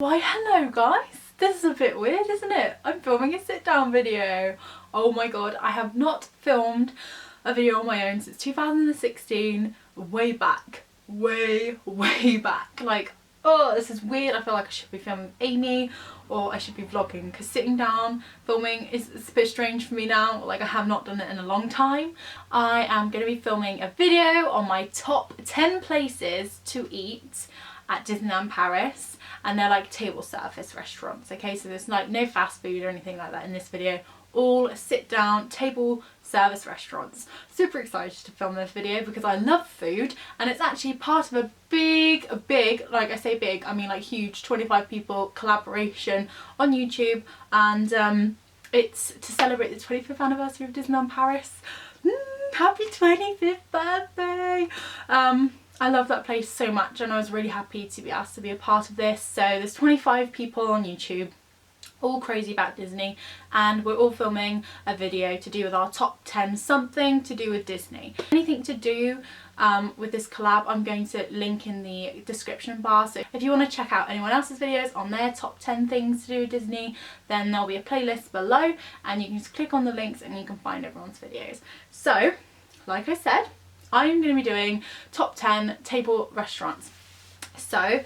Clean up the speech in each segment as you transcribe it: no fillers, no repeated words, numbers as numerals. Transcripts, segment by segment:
Why hello guys, this is a bit weird isn't it? I'm filming a sit down video. Oh my god, I have not filmed a video on my own since 2016, way back, way back. Like, oh, this is weird. I feel like I should be filming Amy or I should be vlogging, because sitting down filming is a bit strange for me now. Like, I have not done it in a long time. I am going to be filming a video on my top 10 places to eat at Disneyland Paris, and they're like table service restaurants, okay? So there's like no fast food or anything like that in this video, all sit down table service restaurants. Super excited to film this video because I love food, and it's actually part of a big, like I say big, I mean like huge, 25 people collaboration on YouTube, and it's to celebrate the 25th anniversary of Disneyland Paris. Happy 25th birthday! I love that place so much, and I was really happy to be asked to be a part of this. So there's 25 people on YouTube, all crazy about Disney, and we're all filming a video to do with our top 10 something to do with Disney. Anything to do with this collab I'm going to link in the description bar, so if you want to check out anyone else's videos on their top 10 things to do with Disney, then there'll be a playlist below and you can just click on the links and you can find everyone's videos. So like I said, I'm going to be doing top 10 table restaurants. So,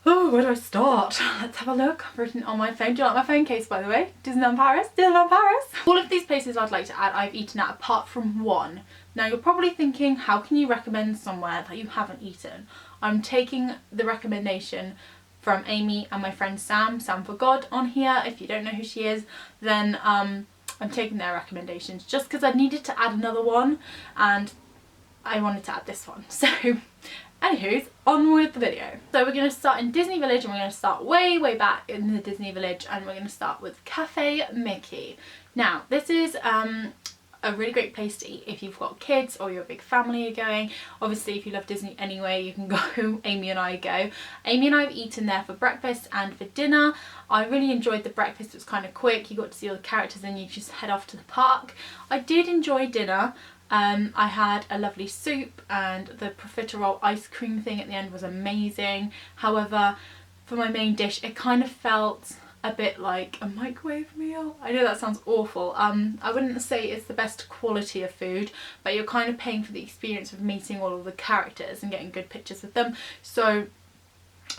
oh, where do I start? Let's have a look. I've written it on my phone. Do you like my phone case, by the way? Disneyland Paris, Disneyland Paris. All of these places I'd like to add, I've eaten at apart from one. Now you're probably thinking, how can you recommend somewhere that you haven't eaten? I'm taking the recommendation from Amy and my friend Sam for God on here. If you don't know who she is, then I'm taking their recommendations just because I needed to add another one, and I wanted to add this one. So anywho's, on with the video. So we're going to start in Disney Village, and we're going to start way back in the Disney Village, and we're going to start with Cafe Mickey. Now this is a really great place to eat if you've got kids or you're a big family you're going. Obviously if you love Disney anyway, you can go. Amy and I go. Amy and I have eaten there for breakfast and for dinner. I really enjoyed the breakfast. It was kind of quick, you got to see all the characters and you just head off to the park. I did enjoy dinner. I had a lovely soup, and the profiterole ice cream thing at the end was amazing. However, for my main dish, it kind of felt a bit like a microwave meal. I know that sounds awful. I wouldn't say it's the best quality of food, but you're kind of paying for the experience of meeting all of the characters and getting good pictures with them. So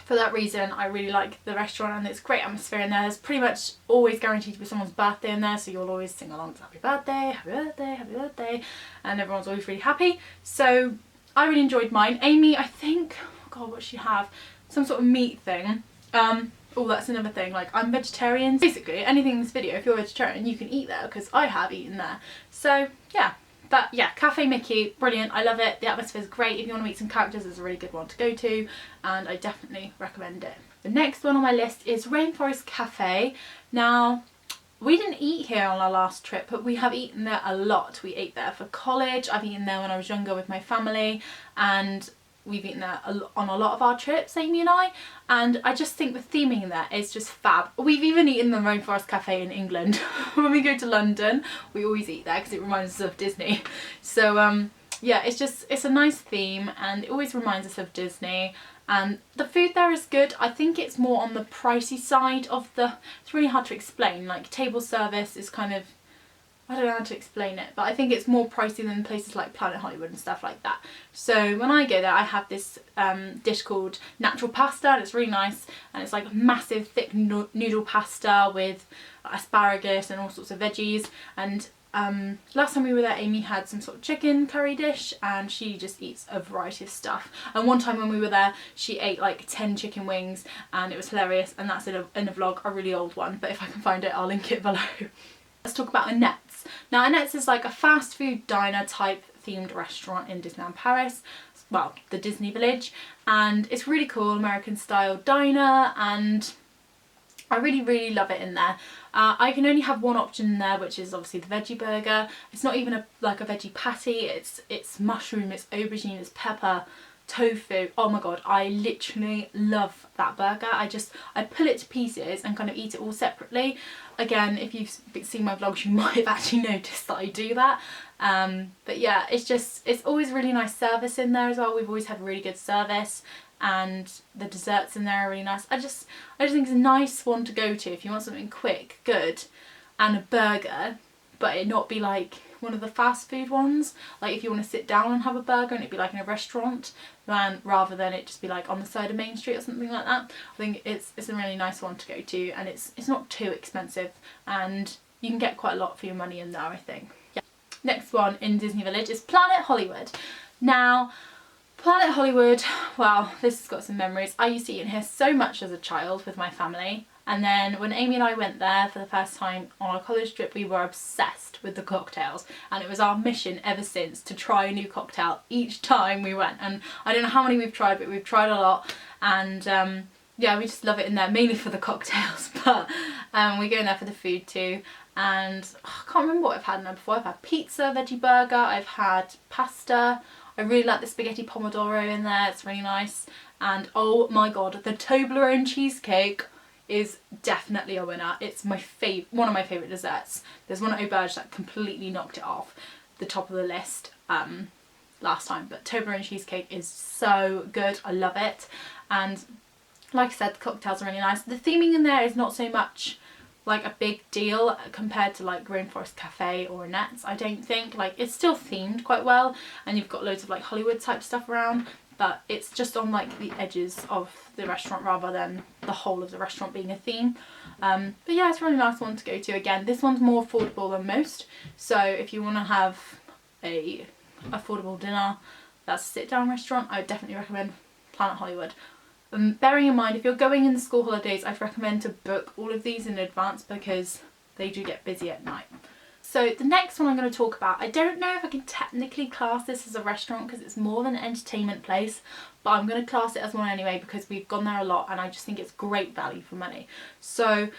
for that reason, I really like the restaurant, and it's great atmosphere in there. There's pretty much always guaranteed to be someone's birthday in there, so you'll always sing along to happy birthday, happy birthday, happy birthday, and everyone's always really happy. So I really enjoyed mine. Amy, I think, oh god, what did she have? Some sort of meat thing. Oh, that's another thing, like I'm vegetarian. Basically, anything in this video, if you're vegetarian, you can eat there, because I have eaten there. So yeah. But yeah, Cafe Mickey, brilliant. I love it. The atmosphere is great. If you want to meet some characters, it's a really good one to go to, and I definitely recommend it. The next one on my list is Rainforest Cafe. Now, we didn't eat here on our last trip, but we have eaten there a lot. We ate there for college. I've eaten there when I was younger with my family, and we've eaten there on a lot of our trips, Amy and I, and I just think the theming there is just fab. We've even eaten the Rainforest Cafe in England. When we go to London, we always eat there because it reminds us of Disney. So yeah, it's a nice theme, and it always reminds us of Disney, and the food there is good. I think it's more on the pricey side of it's really hard to explain. Like, table service is kind of, I don't know how to explain it, but I think it's more pricey than places like Planet Hollywood and stuff like that. So when I go there, I have this dish called natural pasta, and it's really nice, and it's like massive thick noodle pasta with asparagus and all sorts of veggies. And last time we were there, Amy had some sort of chicken curry dish, and she just eats a variety of stuff. And one time when we were there, she ate like 10 chicken wings, and it was hilarious, and that's in a vlog, a really old one, but if I can find it, I'll link it below. Let's talk about Annette's. Now Annette's is like a fast food diner type themed restaurant in Disneyland Paris, well, the Disney Village, and it's really cool, American style diner, and I really love it in there. I can only have one option in there, which is obviously the veggie burger. It's not even like a veggie patty, it's mushroom, it's aubergine, it's pepper, tofu. Oh my god, I literally love that burger. I pull it to pieces and kind of eat it all separately. Again, if you've seen my vlogs, you might have actually noticed that I do that. But yeah, it's always really nice service in there as well. We've always had really good service, and the desserts in there are really nice. I just think it's a nice one to go to if you want something quick, good, and a burger, but it not be like one of the fast food ones. Like if you want to sit down and have a burger and it be like in a restaurant, then rather than it just be like on the side of Main Street or something like that. I think it's a really nice one to go to, and it's not too expensive, and you can get quite a lot for your money in there, I think. Yeah. Next one in Disney Village is Planet Hollywood. Now, Planet Hollywood, well, this has got some memories. I used to eat in here so much as a child with my family. And then when Amy and I went there for the first time on our college trip, we were obsessed with the cocktails, and it was our mission ever since to try a new cocktail each time we went. And I don't know how many we've tried, but we've tried a lot, and yeah, we just love it in there, mainly for the cocktails, but we go in there for the food too. And I can't remember what I've had in there before. I've had pizza, veggie burger, I've had pasta. I really like the spaghetti pomodoro in there, it's really nice. And oh my god, the Toblerone cheesecake is definitely a winner. It's my one of my favourite desserts. There's one at Auberge that completely knocked it off the top of the list last time, but Toblerone cheesecake is so good. I love it. And like I said, the cocktails are really nice. The theming in there is not so much like a big deal compared to like Rainforest Cafe or Annette's, I don't think. Like it's still themed quite well, and you've got loads of like Hollywood type stuff around, but it's just on like the edges of the restaurant rather than the whole of the restaurant being a theme. But yeah, it's a really nice one to go to. Again, this one's more affordable than most, so if you want to have a affordable dinner that's a sit down restaurant, I would definitely recommend Planet Hollywood. Bearing in mind, if you're going in the school holidays, I'd recommend to book all of these in advance because they do get busy at night. So the next one I'm going to talk about, I don't know if I can technically class this as a restaurant because it's more than an entertainment place, but I'm going to class it as one anyway because we've gone there a lot and I just think it's great value for money. So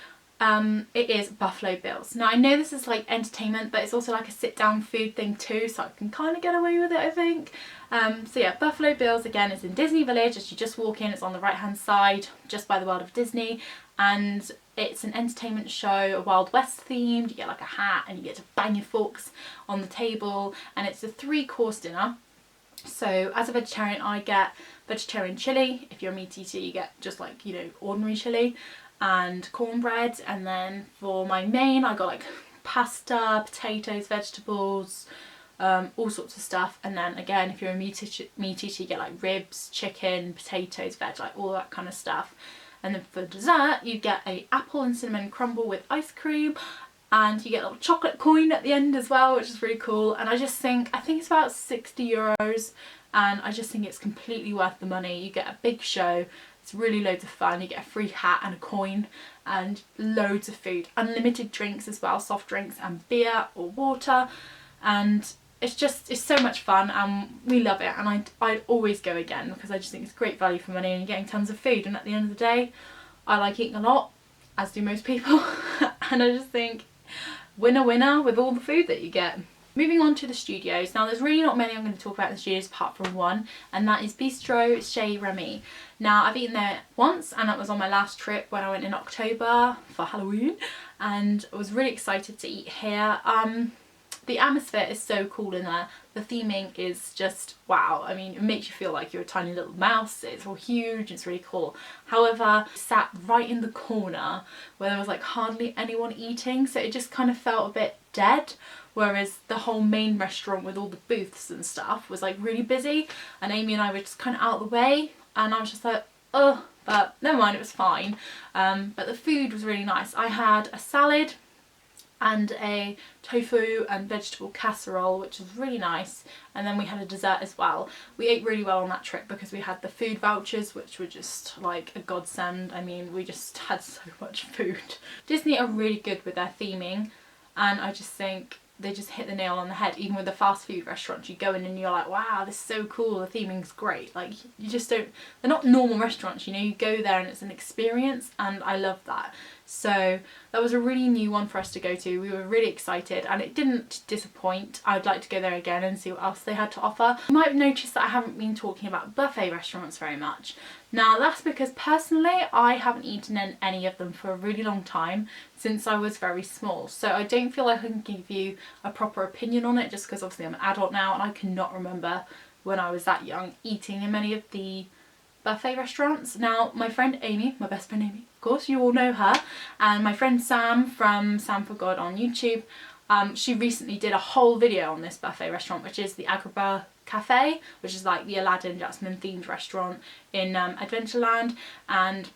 it is Buffalo Bill's. Now I know this is like entertainment, but it's also like a sit down food thing too, so I can kind of get away with it, I think. So yeah, Buffalo Bill's, again, is in Disney Village. As you just walk in, it's on the right hand side just by the World of Disney, and it's an entertainment show, a Wild West themed. You get like a hat and you get to bang your forks on the table, and it's a 3-course dinner. So as a vegetarian, I get vegetarian chili. If you're a meat eater, you get just like, you know, ordinary chili and cornbread. And then for my main, I got like pasta, potatoes, vegetables, all sorts of stuff. And then again, if you're a meat eater, you get like ribs, chicken, potatoes, veg, like all that kind of stuff. And then for dessert, you get a apple and cinnamon crumble with ice cream, and you get a little chocolate coin at the end as well, which is really cool. And I think it's about 60 euros, and I just think it's completely worth the money. You get a big show, it's really loads of fun. You get a free hat and a coin and loads of food, unlimited drinks as well, soft drinks and beer or water, and it's so much fun, and we love it, and I'd always go again because I just think it's great value for money and you're getting tons of food. And at the end of the day, I like eating a lot, as do most people, and I just think winner winner with all the food that you get. Moving on to the studios. Now there's really not many I'm going to talk about in the studios apart from one, and that is Bistro Chez Remy. Now I've eaten there once, and that was on my last trip when I went in October for Halloween, and I was really excited to eat here. The atmosphere is so cool in there. The theming is just wow. I mean, it makes you feel like you're a tiny little mouse. It's all huge, it's really cool. However, sat right in the corner where there was like hardly anyone eating, so it just kind of felt a bit dead. Whereas the whole main restaurant with all the booths and stuff was like really busy, and Amy and I were just kind of out of the way, and I was just like, oh, but never mind, it was fine. But the food was really nice. I had a salad and a tofu and vegetable casserole, which was really nice, and then we had a dessert as well. We ate really well on that trip because we had the food vouchers, which were just like a godsend. I mean, we just had so much food. Disney are really good with their theming, and I just think they just hit the nail on the head. Even with the fast food restaurants, you go in and you're like, wow, this is so cool, the theming's great. Like, you just don't, they're not normal restaurants, you know, you go there and it's an experience, and I love that. So that was a really new one for us to go to. We were really excited, and it didn't disappoint. I would like to go there again and see what else they had to offer. You might have noticed that I haven't been talking about buffet restaurants very much. Now that's because personally I haven't eaten in any of them for a really long time, since I was very small. So I don't feel like I can give you a proper opinion on it, just because obviously I'm an adult now and I cannot remember when I was that young eating in many of the buffet restaurants. Now my friend Amy, my best friend Amy, of course you all know her, and my friend Sam from Sam for God on YouTube, she recently did a whole video on this buffet restaurant, which is the Aqua Bar Cafe, which is like the Aladdin Jasmine themed restaurant in Adventureland, and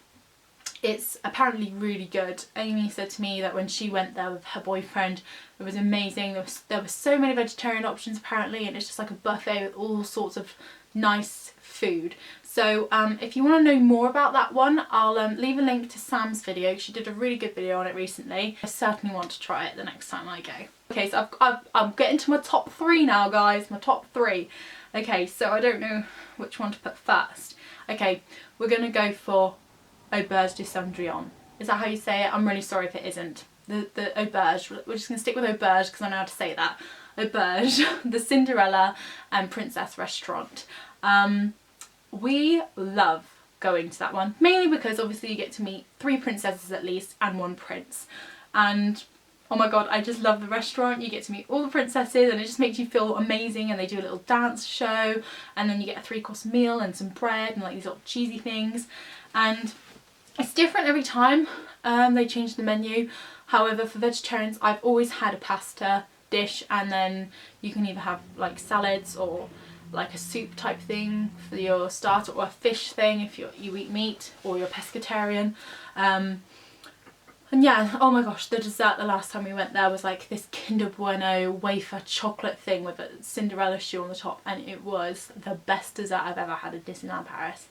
it's apparently really good. Amy said to me that when she went there with her boyfriend, it was amazing. There were so many vegetarian options apparently, and it's just like a buffet with all sorts of nice food. So if you want to know more about that one, I'll leave a link to Sam's video. She did a really good video on it recently. I certainly want to try it the next time I go. Okay, so I'm getting to my top 3 now, guys. My top 3. Okay, so I don't know which one to put first. Okay, we're going to go for Auberge de Cendrillon. Is that how you say it? I'm really sorry if it isn't. The Auberge. We're just going to stick with Auberge because I know how to say that. Auberge, the Cinderella and Princess restaurant. We love going to that one, mainly because obviously you get to meet 3 princesses at least and 1 prince, and oh my god, I just love the restaurant. You get to meet all the princesses and it just makes you feel amazing, and they do a little dance show, and then you get a 3-course meal and some bread and like these little cheesy things, and it's different every time. They change the menu. However, for vegetarians I've always had a pasta dish, and then you can either have like salads or like a soup type thing for your starter, or a fish thing if you eat meat or you're pescatarian. And yeah, oh my gosh, the dessert the last time we went there was like this Kinder Bueno wafer chocolate thing with a Cinderella shoe on the top, and it was the best dessert I've ever had at Disneyland Paris.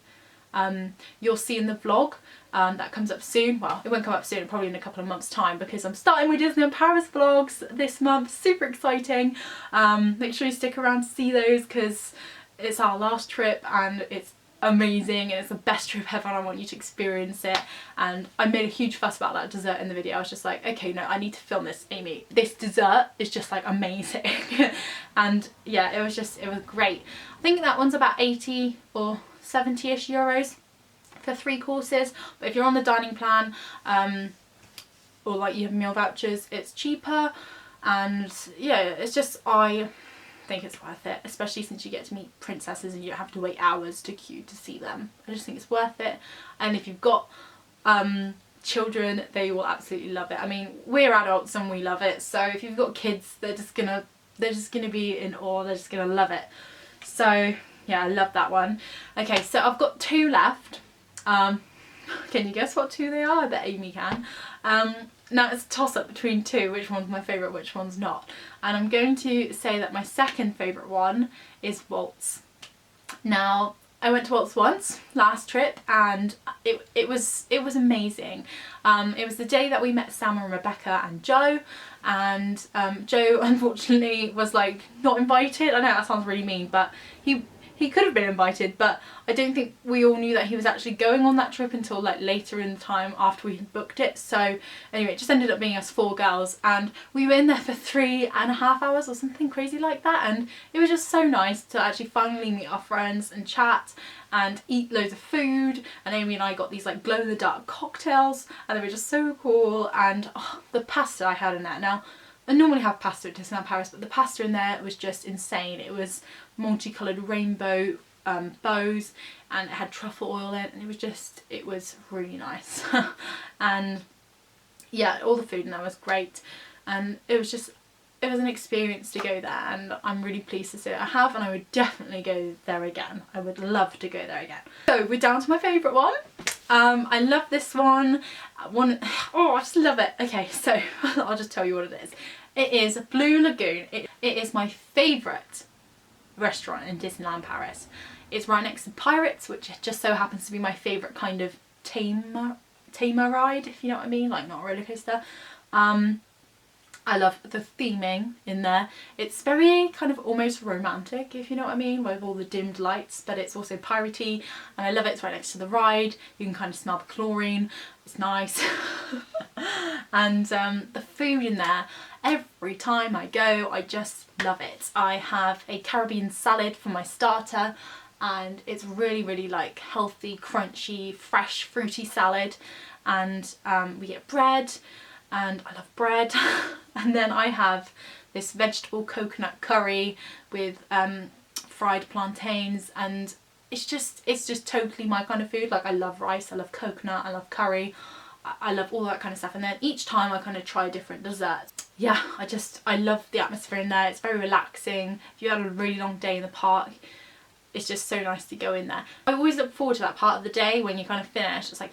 You'll see in the vlog that comes up soon. Well, it won't come up soon, probably in a couple of months time, because I'm starting with Disneyland Paris vlogs this month. Super exciting. Make sure you stick around to see those because it's our last trip and it's amazing and it's the best trip ever, and I want you to experience it. And I made a huge fuss about that dessert in the video. I was just like, okay, no, I need to film this, Amy. This dessert is just like amazing. And yeah, it was great. I think that one's about 80 or 70-ish euros for 3 courses, but if you're on the dining plan or like you have meal vouchers, it's cheaper. And yeah, it's just, I think it's worth it, especially since you get to meet princesses and you don't have to wait hours to queue to see them. I just think it's worth it, and if you've got children, they will absolutely love it. I mean, we're adults and we love it, so if you've got kids, they're just gonna be in awe. They're just gonna love it. So yeah, I love that one. Okay, so I've got 2 left. Can you guess what 2 they are? I bet Amy can. Now it's a toss up between 2, which one's my favourite, which one's not. And I'm going to say that my second favourite one is Waltz. Now, I went to Waltz once last trip, and it was amazing. It was the day that we met Sam and Rebecca and Joe, and Joe unfortunately was like not invited. I know that sounds really mean, but he could have been invited, but I don't think we all knew that he was actually going on that trip until like later in the time after we had booked it. So anyway, it just ended up being us 4 girls, and we were in there for 3.5 hours or something crazy like that, and it was just so nice to actually finally meet our friends and chat and eat loads of food. And Amy and I got these like glow-in-the-dark cocktails, and they were just so cool. And oh, the pasta I had in there. Now, I normally have pasta at Disneyland Paris, but the pasta in there was just insane. It was multicoloured rainbow bows, and it had truffle oil in it, and it was really nice. And yeah, all the food in there was great, and it was an experience to go there, and I'm really pleased to say that I have, and I would definitely go there again. I would love to go there again. So we're down to my favourite one. I love this one. Oh, I just love it. Okay, so I'll just tell you what it is. It is Blue Lagoon. It is my favourite restaurant in Disneyland Paris. It's right next to Pirates, which just so happens to be my favourite kind of tamer ride, if you know what I mean, like not a roller coaster. I love the theming in there. It's very kind of almost romantic, if you know what I mean, with all the dimmed lights, but it's also piratey, and I love it. It's right next to the ride. You can kind of smell the chlorine. It's nice. And the food in there, every time I go, I just love it. I have a Caribbean salad for my starter, and it's really, really like healthy, crunchy, fresh, fruity salad. And we get bread, and I love bread. And then I have this vegetable coconut curry with fried plantains, and it's just totally my kind of food. Like I love rice, I love coconut, I love curry, I love all that kind of stuff. And then each time I kind of try different desserts. Yeah, I love the atmosphere in there. It's very relaxing. If you had a really long day in the park, it's just so nice to go in there. I always look forward to that part of the day when you kind of finish. It's like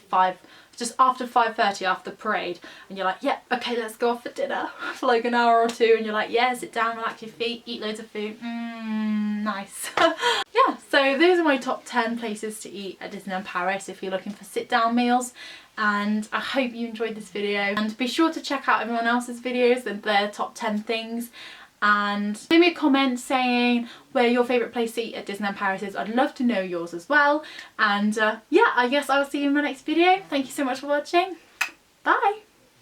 just after 5:30 after the parade, and you're like, yeah, okay, let's go off for dinner for like an hour or two, and you're like, yeah, sit down, relax your feet, eat loads of food. Nice. Yeah, so those are my top 10 places to eat at Disneyland Paris if you're looking for sit down meals. And I hope you enjoyed this video, and be sure to check out everyone else's videos and their top 10 things, and leave me a comment saying where your favourite place to eat at Disneyland Paris is. I'd love to know yours as well. And yeah, I guess I'll see you in my next video. Thank you so much for watching. Bye.